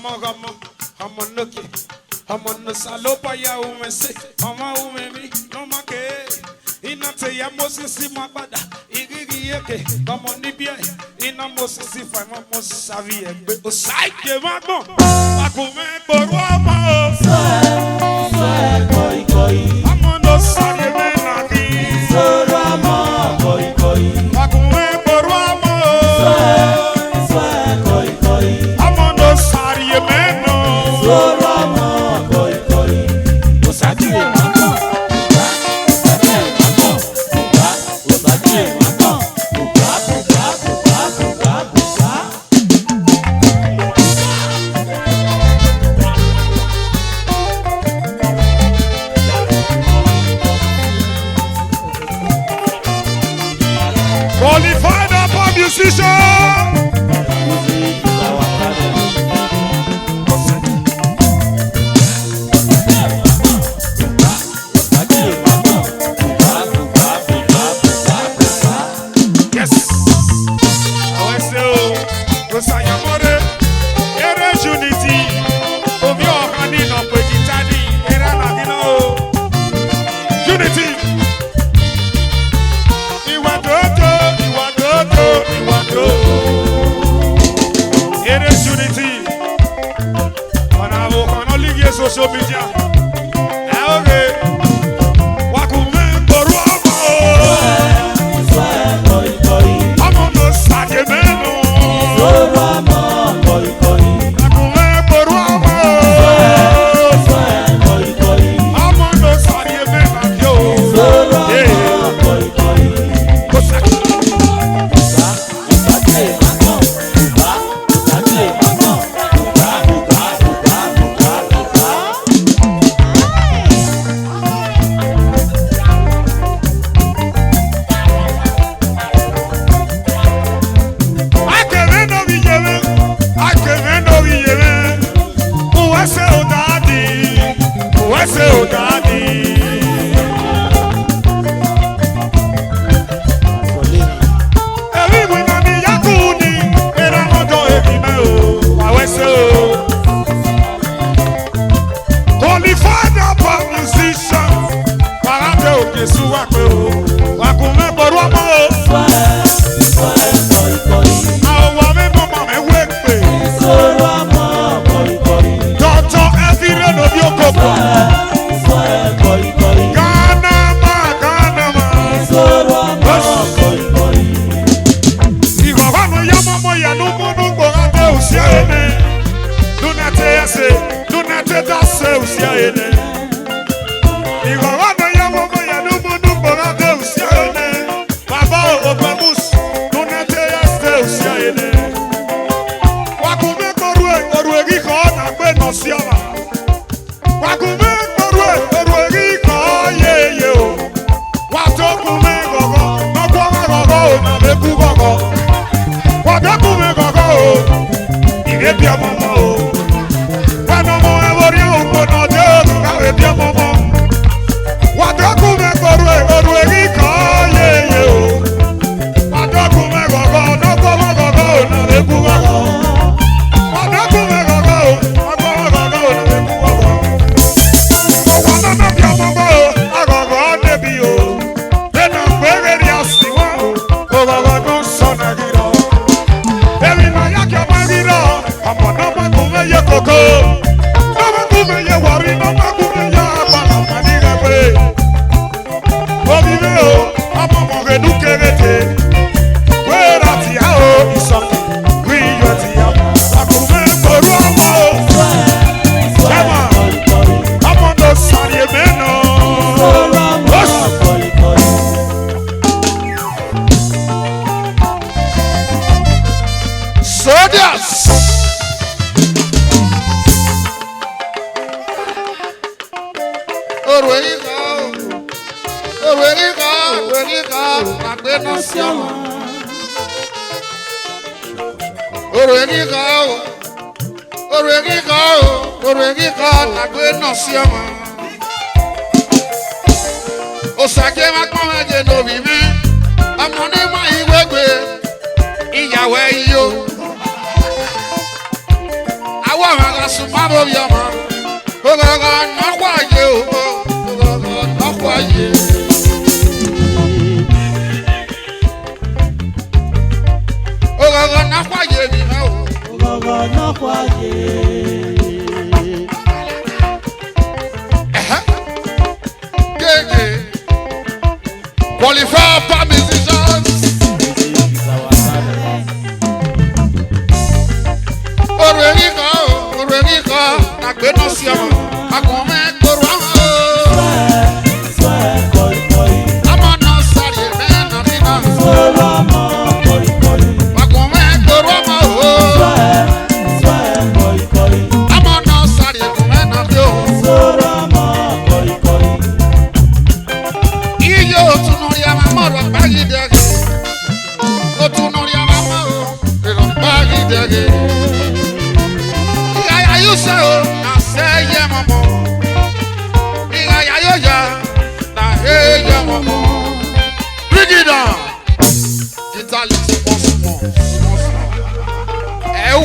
I'm on the key. I'm on the salopa ya umese. Mama umemi no make. Inate ya Moses mabada. Igigi yeke. Come on nibia. Ina Moses if I'm a Moses savi egbe. Osaike magmo. Wakume borwama. Soe koi koi. I'm on the sari menaki. Sorama koi koi. Wakume borwama. Soe koi koi. I'm on the sari meno. Sorama koi koi. Osadi mako. Qualified upon musician. Yes. OSO. Rosayamore. Ere unity. Obi ohani no pejitani. Era nagino. Unity. It is unity. Social media. Okay. Wakume boruamo. I'm on the side menu. Wakume boruamo. I'm on the side menu. Awa sumabo yama. Ogogo nakwaye o. Ogogo nakwaye. Ogogo nakwaye mi na o. Ogogo nakwaye. Gege. Qualified par musicians. Orenika, na gbẹdọ si ọmọ, agunmẹ gbọrọ ọmọ. Ọmọ náà sáré mẹ́nà nínà. Agunmẹ gbọrọ ọmọ o. Ọmọ náà sáré mẹ́nà bí o. Iye òtún lórí àwọn amọ̀rọ̀ báyìí dẹ́gẹ̀. Òtún lórí àwọn amọ̀rọ̀ báyìí dẹ́gẹ̀. You say, oh, now say, yeah, mama. Yeah, now hey, yeah, mama. Bring it down. Guitar is small.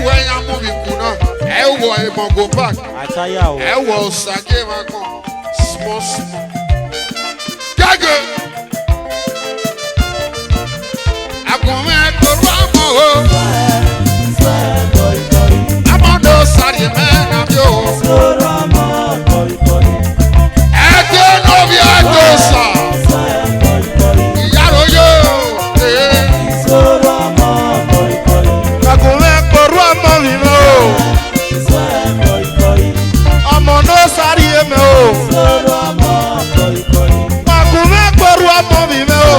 Where you moving, Kuna? Where you go back? Where Sage, my God. Small. Gaga. I'm going to run more. Sari mena bio. Ete novia dosa. Yaro yo. Kakome koru amo vime o. Amo no sari eme o. Kakome koru amo vime o.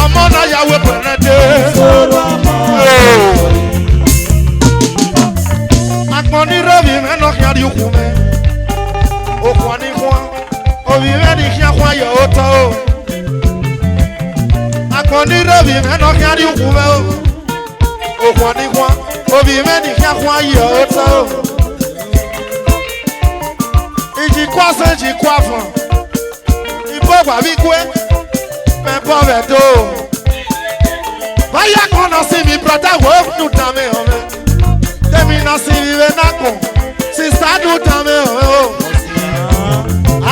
Amo na yawe penete. Akponi rovi me no kia di ukume. Okwani kwa. Ovi me di kia kwa yo oto. Akponi rovi me no kia di ukume o. Okwani kwa. Ovi me di kia kwa yo oto. Iji kwa se iji kwa fan. Ibo kwa vikwe. Me po vedo. Vaya kono si mi brother wo nu dame ome. Temi na si vive na kon. Sister do dame ome o.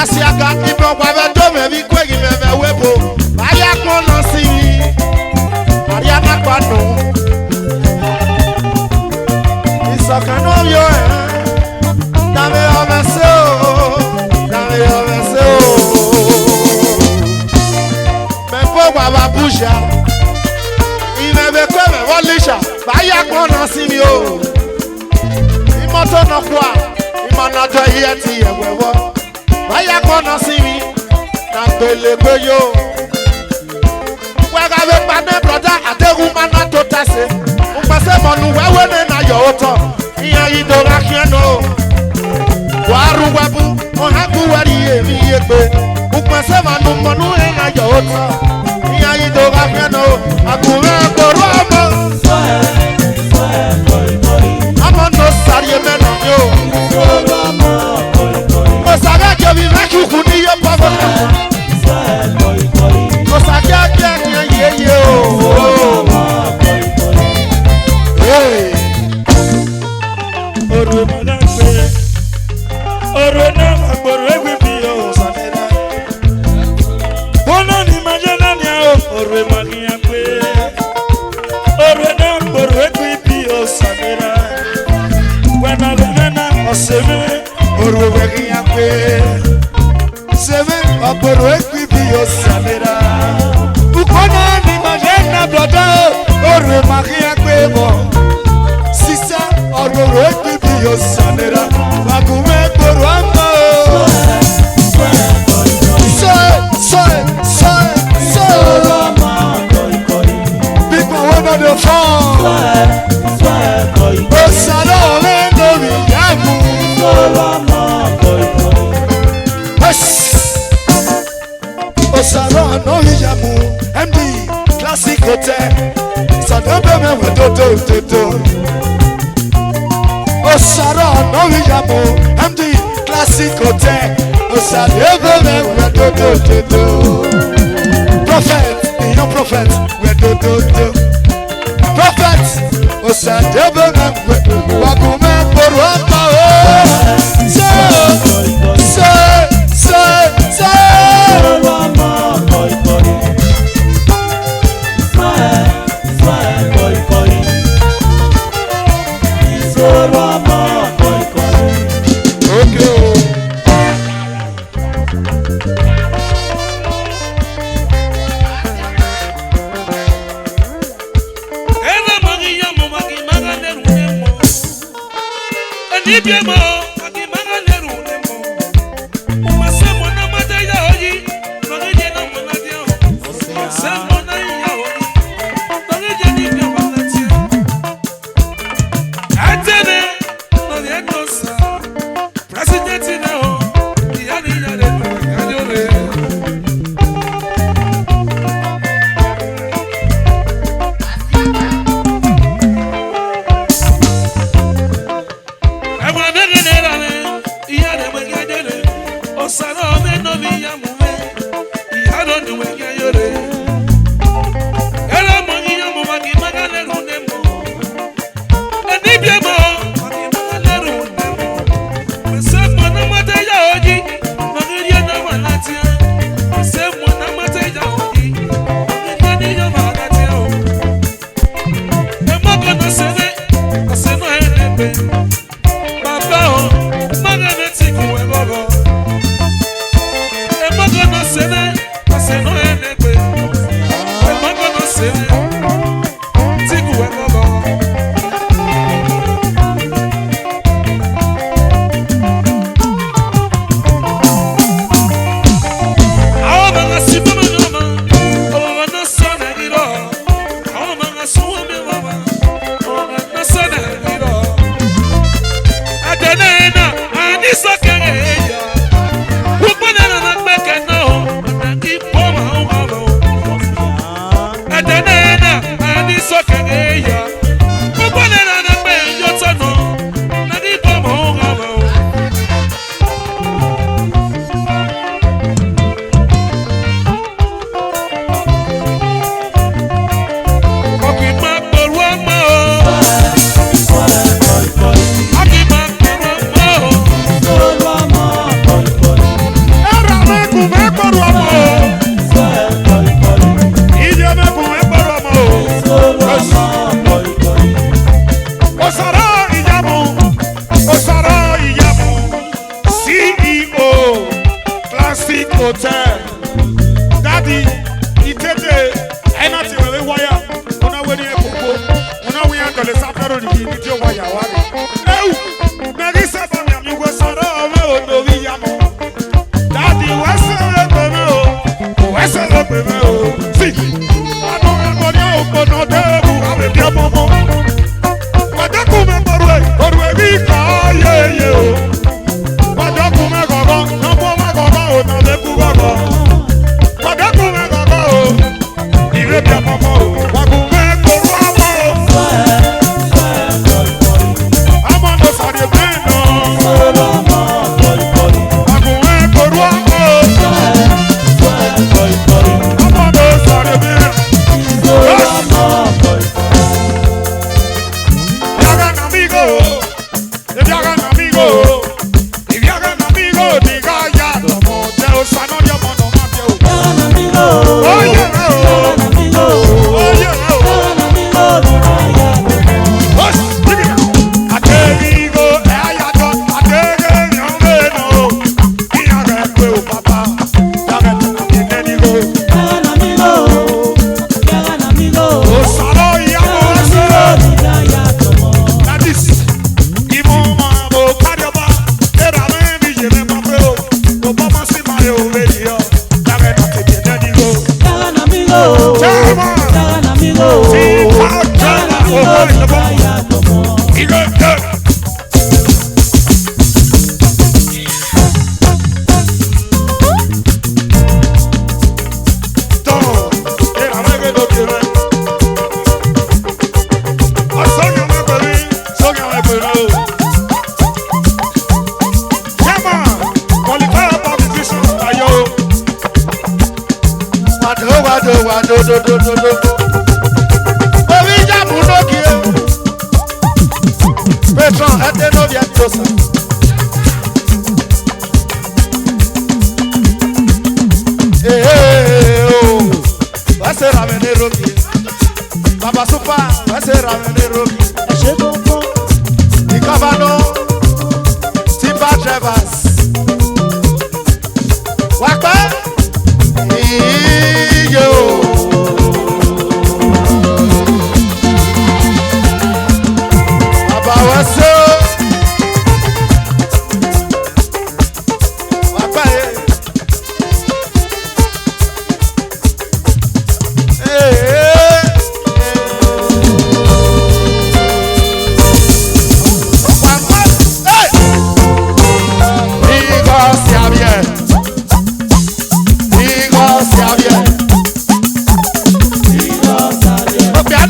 Asiaga ibo kwa vedo me vi kwegi me ve webo. Vaya kono si mi. Ariana kwano. Isoka no yo dame ome se o. Dame ome se o. Me po kwa babuja. Imebe kweme wolisha Baya kona simi o Imoto no kwa Imana do yeti yewewo Baya kona simi Nambele kweyo Wega we pane brother Adegu mana to tase Umpase monu wewe na yo oto Iya idora kieno Waru webu Ohaku wari emi yekbe Umpase monu na yo oto Iya idora kieno Akume koro amo Amo no sari emena yo Osaga jobi meku kuni yo pavo Osaga kia ye o Hey Oru manakwe Oru na magboro egwe bi o sanera Bona ni majana ni o Oru magiyakwe Oru na magboro egwe bi o sanera Wena lena oseme Oru magiyakwe Seme magboro egwe bi o sanera Ukona ni majana bloda Oru magiyakwe bo Sisa Oru egwe bi o sanera Magume koro amo People wanna the phone Osalo lendo viyamu Osalo no viyamu MD Classic Hotel Sadobe me wedodo Osalo no viyamu MD Classic Hotel Osadobe me wedodo Prophet, young prophet, we're do. Prophet, Osadobe me wedodo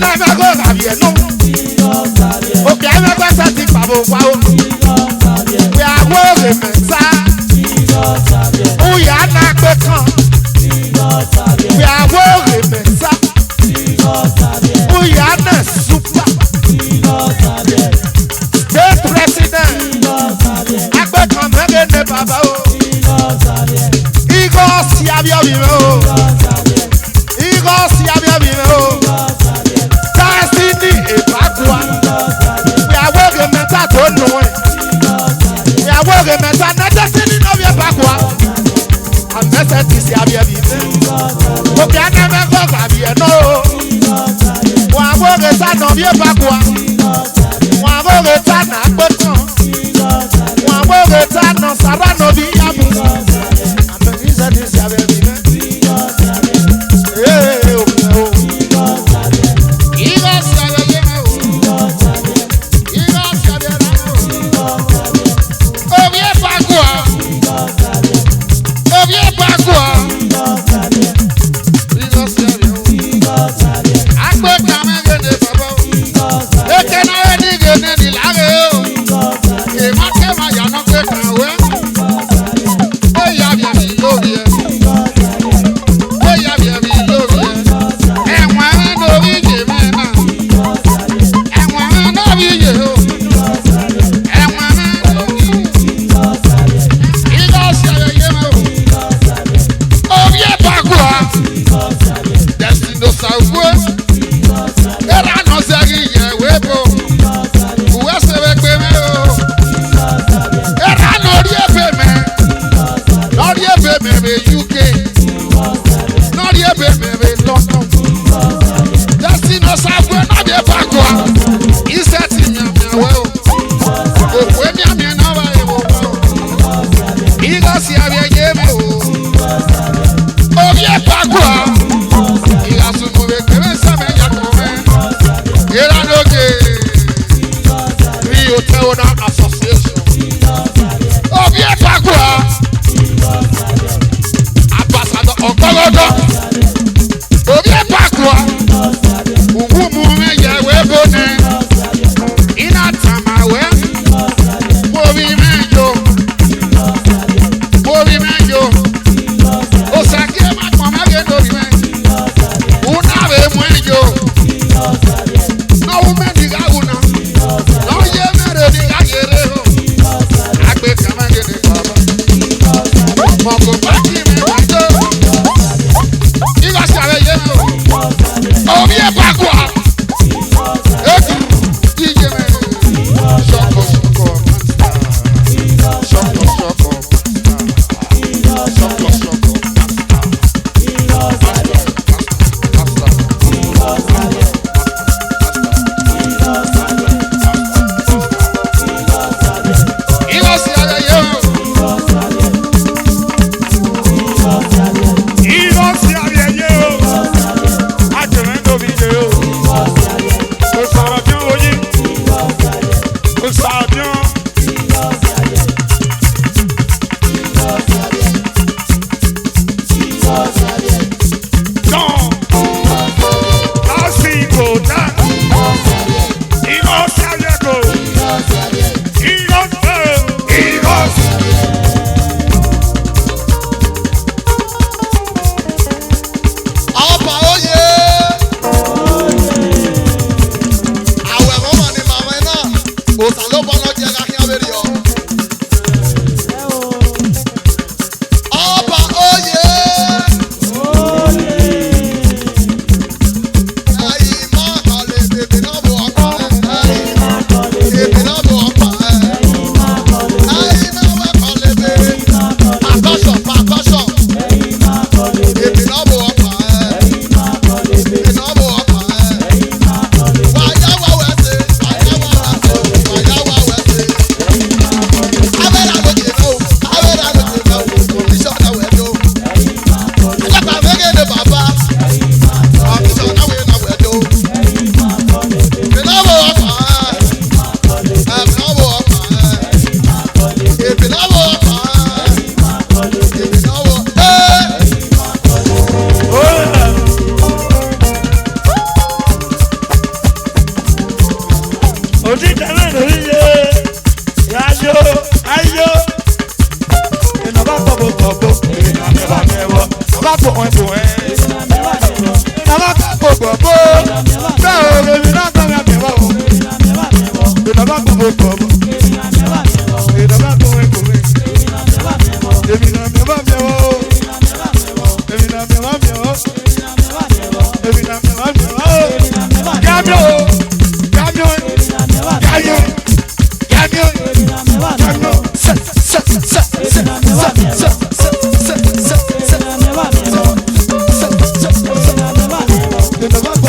náà mẹ́kọ́ tàbí ẹ̀ nù. Òkè ẹ̀mẹ́gbẹ́sẹ̀ ti pàbò pa o. Pé àwọ̀ rè mẹ́ta. Uyà náà gbé kan. Pé àwọ̀ rè mẹ́ta. Uyà náà súpà. State president. Agbẹ́ kan mẹ́gẹ́ ní bàbá o. Igor si abíọ́bí mi o. Igor si abíọ́bí mi o. Destiny Ebakwa. Ìyàwó rẹ̀ mẹ́ta tó nù ẹ̀. Ìyàwó rẹ̀ mẹ́ta ní Destiny náà bí Ebakwa. Àmẹ́sẹ̀ ti si abíọ́bí mi. Òkè anẹ́mẹ́ gbọ́gbà bí ẹ̀ náà o. Wọ́n àwọ̀ rẹ̀ sá nà bí Ebakwa. Wọ́n àwọ̀ rẹ̀ sá nà gbé tán. Wọ́n àwọ̀ rẹ̀ sá nà sàrà nà bí yàmù. Àmẹ́sẹ̀ ti si abíọ́bí mi.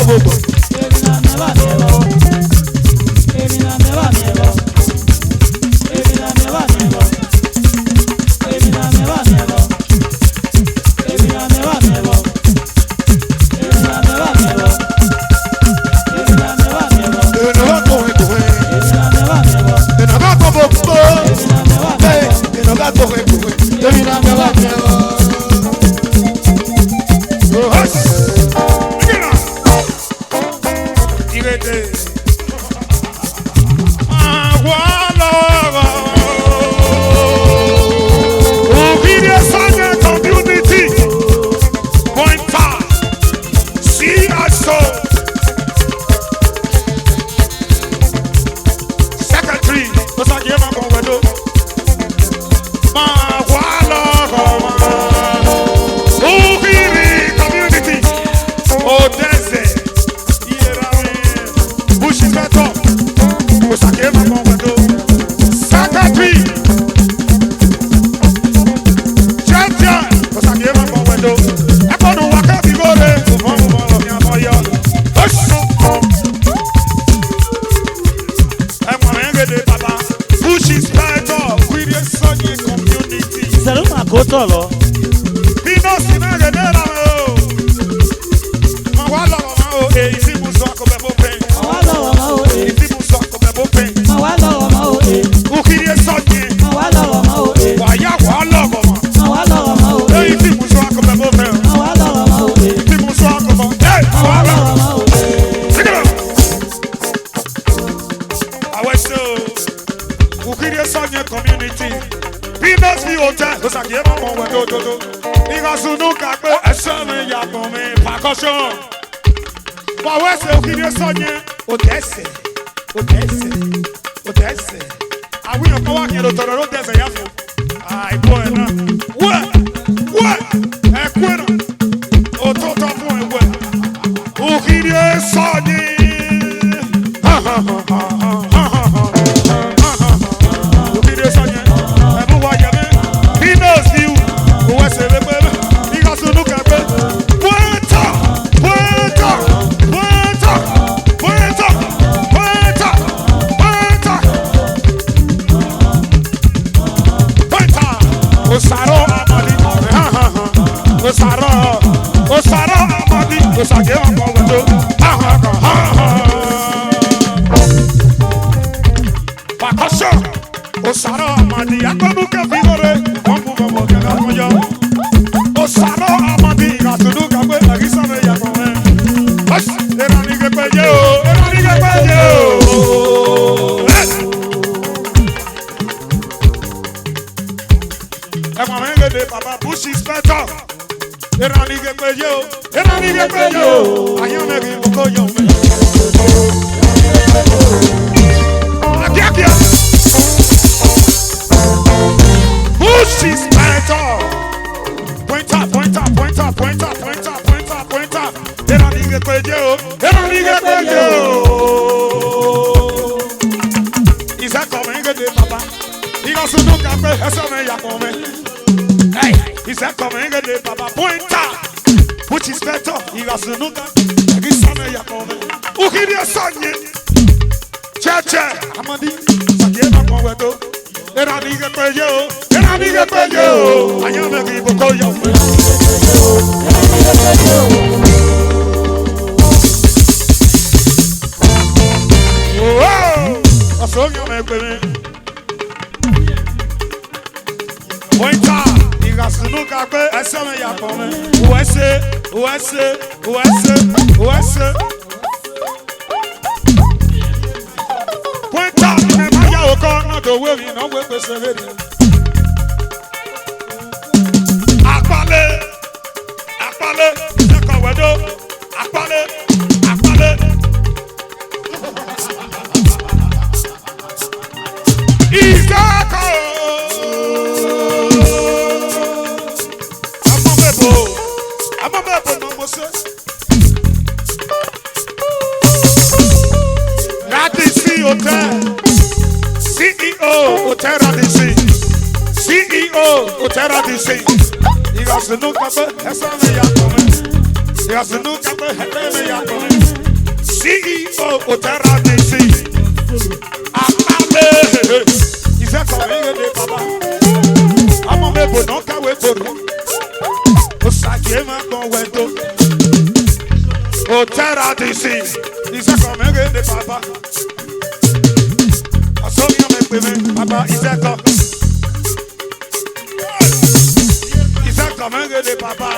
gbogbo. Sọ̀rọ̀. Bí nọ́ọ̀sì náà rẹ̀ náà o. Mà wá lọ́wọ́ máa o, èyí tí mo sọ kò bẹ̀ bó pẹ́. Mà wá lọ́wọ́ máa o, èyí tí mo sọ kò bẹ̀ bó pẹ́. Mà wá lọ́wọ́ máa o, Ukiri ẹ sọ yẹn. Mà wá lọ́wọ́ máa o, Wàyà wà lọ́wọ́ mà. Mà wá lọ́wọ́ máa o, èyí tí mo sọ kò bẹ̀ bó pẹ́. Mà wá lọ́wọ́ máa o, tí mo sọ kò bọ̀. Mà wá lọ́wọ́ máa o. Sígìrì. Àwọn ẹ̀ṣẹ̀ o, Ukiri ẹ sọ yẹn community. Peanuts fi hotel, ó sàkíyè mọ́ wọn wẹ̀ dódódó. Ìgbàsùnú kàgbé ẹ̀ṣọ́ mi yàtọ̀ mi percussion. Wàá ẹsẹ̀ òkìní sọ́nyẹ́, òtẹ́sẹ̀, òtẹ́sẹ̀, òtẹ́sẹ̀. Àwọn èèyàn kan wá kí ẹ̀rọ tọ̀rọ̀ ló dẹ̀sẹ̀ yá fún. Àìbọ̀ ẹ̀ náà. Wẹ̀ ẹ̀kú ẹ̀ náà. Òtótọ́ fún ẹ̀ wẹ̀. Òkìní sọ́nyẹ́. Òkìní sọ́nyẹ́. Ẹ̀mú wa yẹ mí. Peanuts fi wù ẹsẹ̀ mi pé ìgbàsùnú kàgbé. Puerta, puerta, puerta, puerta, puerta, puerta, puerta. Osaro amadi, osaro amadi, osage ọkọ wẹdo. Percussion, osaro amadi, agbọnu kẹfì lóore, wọn kú bọbọ kẹlẹ ọmọ yọ. Osaro amadi, ìgbàsùnú kàgbé ẹ̀rísọ́ mi yàtọ̀ mẹ́. Erani gẹgbẹjẹ o, erani gẹgbẹjẹ o. Ẹ̀fọn mi ń gbèdé bàbá Bush inspector. Erani gẹgbẹjẹ o, erani gẹgbẹjẹ o. Àyàn mẹ́rin kókó yọ̀ mẹ́. Akíákíá. Bush inspector. Pointer, pointer, pointer, pointer, pointer, pointer, pointer. Erani gẹgbẹjẹ o, erani gẹgbẹjẹ o. Ìsẹ́kọ̀ mi ń gbèdé bàbá. Ìgbàsùnú kàgbé ẹsẹ̀ mi yàtọ̀ mẹ́. Ìsẹ́kọ̀ mi ń gbèdé bàbá. Pointer. Bush inspector. Ìgbàsùnú kàgbé ẹsẹ̀ mi yàtọ̀ mẹ́. Ukiri ẹsẹ̀ yẹn. Chẹ́chẹ́. Amadi. Sàkíyè máa kàn wẹ̀ tó. Erani gẹgbẹjẹ o, erani gẹgbẹjẹ o. Àyàn mẹ́rin ìbùkọ́ yọ̀ mẹ́. Ọ̀sán yọ̀ mẹ́ pé mi. Pointer, ìgbàsùnú kàgbé ẹsẹ̀ mi yàtọ̀ mẹ́. Wẹ́sẹ̀, wẹ́sẹ̀, wẹ́sẹ̀, wẹ́sẹ̀. Pointer, ẹ̀ máa yà ó kọ́ náà tó wé mi náà wé pèsè lédè. Àpálẹ̀, àpálẹ̀, ẹ̀kọ́ wẹ̀dọ́, àpálẹ̀, àpálẹ̀. Ìsẹ́kọ̀. Amọ̀bẹ̀bọ̀ náà mo ṣe. Radissi Hotel, CEO Hotel Radissi, CEO Hotel Radissi. Ìgbàsùnú kàgbé ẹsẹ̀ mi yàtọ̀ mi. Ìgbàsùnú kàgbé ẹsẹ̀ mi yàtọ̀ mi. o terra desi. Amale. Ife kọ̀wé de baba. Ọmọ mi bò náà kàwé kòrò. O sàkè máa gbọ̀n wẹ̀dọ̀. O terra desi. Ife kọ̀wé de baba. Ọ̀sọ́ mi ọmọ ẹgbẹ́ mi, baba ife kọ̀. Ife kọ̀wé de baba.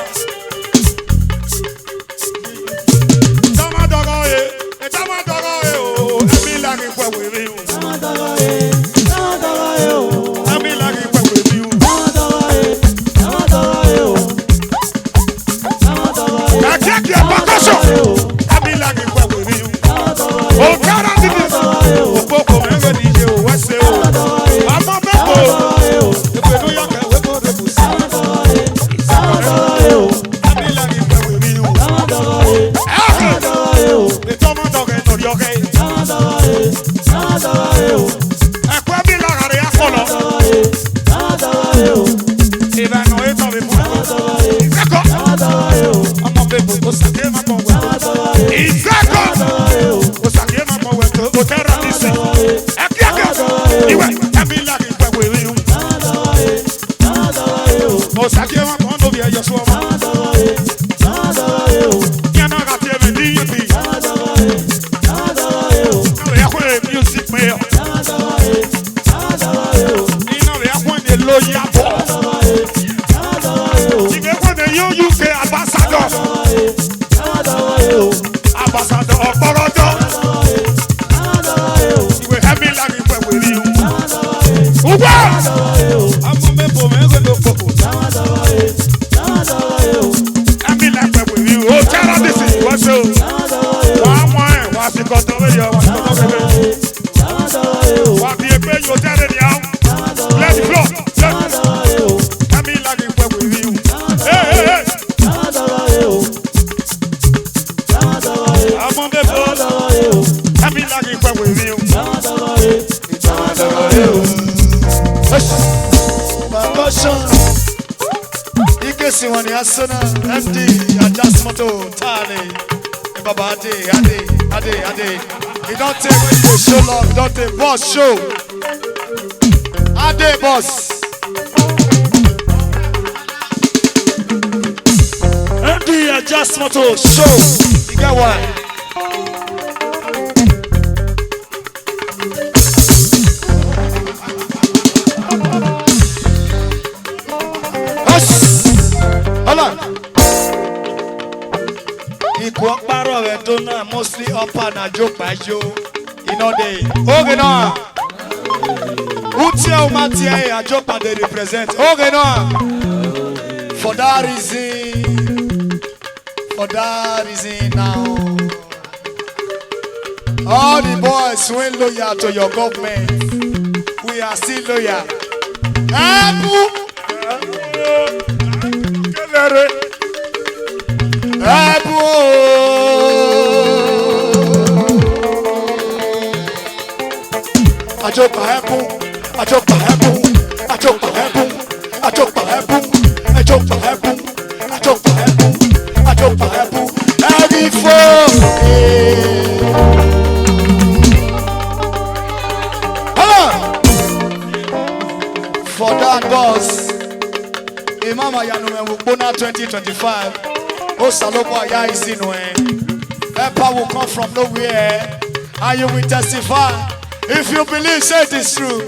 MD, adjustment Tani, Baba Ade. He don't take when you show love, don't take boss show. Ade boss. MD, adjustment show. You get one. Mostly up and a joke by you. You know they. Okay now. Utia Umatia a joke and they represent. Okay now. For that reason now. All the boys who ain't loyal to your government, we are still loyal. For that boss, Imam Ayanu Mbona 2025. Oh, Salopo Aya is in when Epa will come from nowhere, and you will testify. If you believe, say it is true.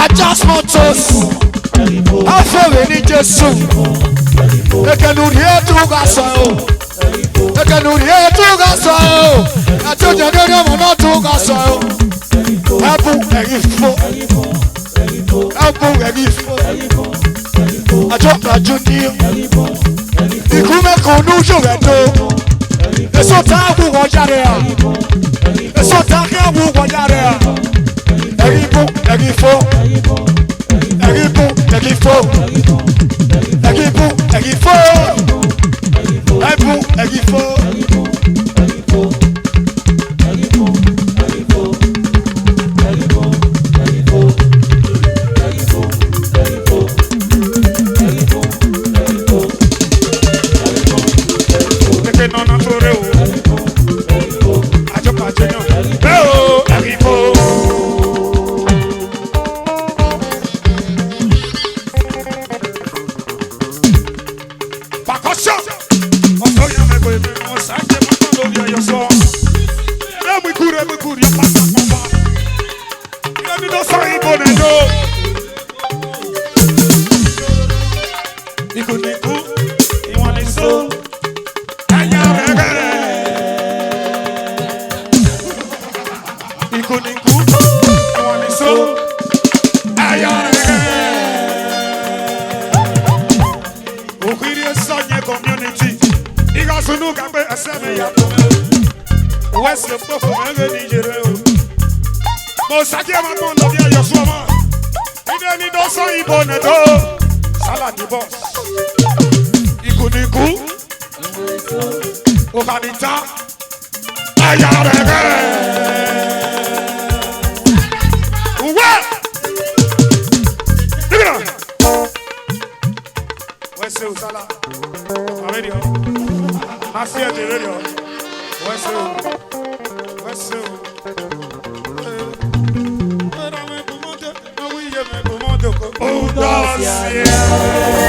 Adjustment toast. How far we need Jesus? They can do here to Gaso. They can do here to Gaso. I told you they don't want to Gaso. Abu Erifo. I dropped a junior. The Kume Konujo Reto. The Sotabu Wajaria. Egifo, Egipu, Egifo, Egipu, Egifo, Ebu, Egifo. Oh,